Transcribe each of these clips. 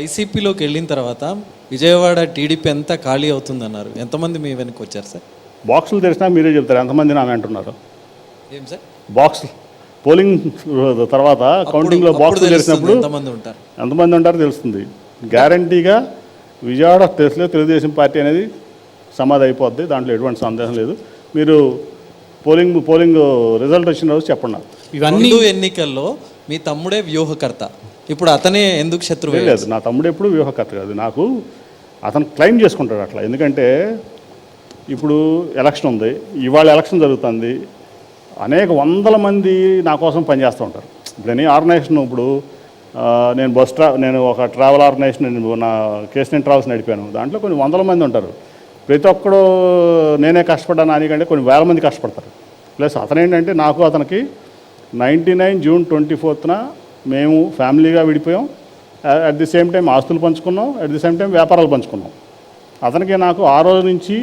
వైసీపీలోకి వెళ్ళిన తర్వాత విజయవాడ టీడీపీ అంతా ఖాళీ అవుతుందన్నారు. ఎంతమంది మీ వెనక్కి వచ్చారు సార్? బాక్సులు తెరిచినా మీరే చెప్తారు ఎంతమంది నామే అంటున్నారు. ఏం సార్ బాక్స్ పోలింగ్ తర్వాత కౌంటింగ్లో బాక్సులు తెరిచినప్పుడు ఎంతమంది ఉంటారో తెలుస్తుంది. గ్యారంటీగా విజయవాడ ప్లేస్లో తెలుగుదేశం పార్టీ అనేది సమాధి అయిపోద్ది, దాంట్లో ఎటువంటి సందేహం లేదు. మీరు పోలింగ్ రిజల్ట్ వచ్చిన రోజు చెప్పండి. ఇవన్నీ ఎన్నికల్లో మీ తమ్ముడే వ్యూహకర్త, ఇప్పుడు అతనే ఎందుకు శత్రువు? లేదు, నా తమ్ముడు ఎప్పుడు వ్యూహకర్త కాదు. నాకు అతను క్లెయిమ్ చేసుకుంటాడు అట్లా. ఎందుకంటే ఇప్పుడు ఎలక్షన్ ఉంది, ఇవాళ ఎలక్షన్ జరుగుతుంది, అనేక వందల మంది నా కోసం పనిచేస్తూ ఉంటారు. ఇప్పుడు ఎనీ ఆర్గనైజేషన్, ఇప్పుడు నేను ఒక ట్రావెల్ ఆర్గనైజేషన్, నా కేసీఎన్ ట్రావెల్స్ నడిపాను, దాంట్లో కొన్ని వందల మంది ఉంటారు. ప్రతి ఒక్కడు నేనే కష్టపడ్డాను అనికంటే కొన్ని వేల మంది కష్టపడతారు. ప్లస్ అతనేంటంటే నాకు అతనికి 99 జూన్ 24న మేము ఫ్యామిలీగా విడిపోయాం. అట్ ది సేమ్ టైం ఆస్తులు పంచుకున్నాం, అట్ ది సేమ్ టైం వ్యాపారాలు పంచుకున్నాం. అతనికి నాకు ఆ రోజు నుంచి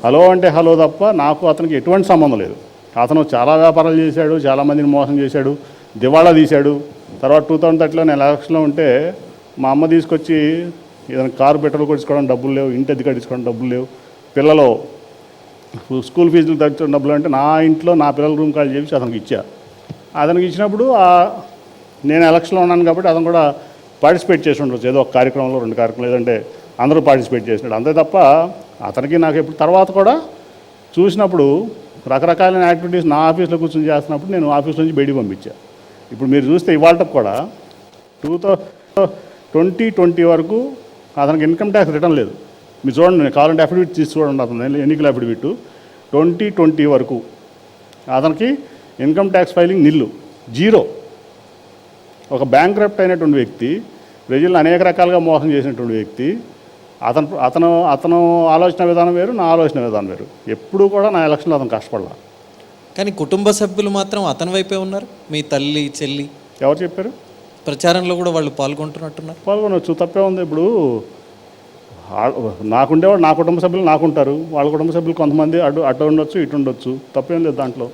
హలో అంటే హలో తప్ప నాకు అతనికి ఎటువంటి సంబంధం లేదు. అతను చాలా వ్యాపారాలు చేశాడు, చాలామందిని మోసం చేశాడు, దివాళా తీశాడు. తర్వాత 2030లో నేను ఎలక్షన్లో ఉంటే మా అమ్మ తీసుకొచ్చి ఏదైనా కారు పెట్రోల్ కొట్టించుకోవడం డబ్బులు లేవు, ఇంటి అద్దె కట్టించుకోవడం డబ్బులు లేవు, పిల్లలు స్కూల్ ఫీజులు తగ్గించడం డబ్బులు అంటే నా ఇంట్లో నా పిల్లల రూమ్ కాల్ చేసి అతనికి ఇచ్చా. అతనికి ఇచ్చినప్పుడు నేను ఎలక్షన్లో ఉన్నాను కాబట్టి అతను కూడా పార్టిసిపేట్ చేసి ఉండొచ్చు, ఏదో ఒక కార్యక్రమంలో 2 కార్యక్రమాలు, లేదంటే అందరూ పార్టిసిపేట్ చేసినాడు అంతే తప్ప అతనికి నాకు ఎప్పుడు తర్వాత కూడా చూసినప్పుడు రకరకాలైన యాక్టివిటీస్ నా ఆఫీస్లో కూర్చొని చేస్తున్నప్పుడు నేను ఆఫీస్ నుంచి బయటికి పంపించా. ఇప్పుడు మీరు చూస్తే ఇవాళ కూడా 2020 వరకు అతనికి ఇన్కమ్ ట్యాక్స్ రిటర్న్ లేదు. మీరు చూడండి, నేను కావాలంటే అఫిడవిట్ తీసి చూడండి, అతను ఎన్నికల అఫిడవిట్ 2020 వరకు అతనికి ఇన్కమ్ ట్యాక్స్ ఫైలింగ్ జీరో. ఒక బ్యాంక్రప్ట్ అయినటువంటి వ్యక్తి, ప్రజలను అనేక రకాలుగా మోసం చేసినటువంటి వ్యక్తి. అతను ఆలోచన విధానం వేరు, నా ఆలోచన విధానం వేరు. ఎప్పుడూ కూడా నా ఎలక్షన్లో అతను కష్టపడాల. కానీ కుటుంబ సభ్యులు మాత్రం అతని వైపే ఉన్నారు. మీ తల్లి చెల్లి ఎవరు చెప్పారు? ప్రచారంలో కూడా వాళ్ళు పాల్గొంటున్నట్టున్నారు. పాల్గొనవచ్చు, తప్పే ఉంది. ఇప్పుడు నాకుండేవాడు, నా కుటుంబ సభ్యులు నాకుంటారు, వాళ్ళ కుటుంబ సభ్యులు కొంతమంది అటు ఉండొచ్చు, ఇటు ఉండొచ్చు, తప్పేం లేదు దాంట్లో.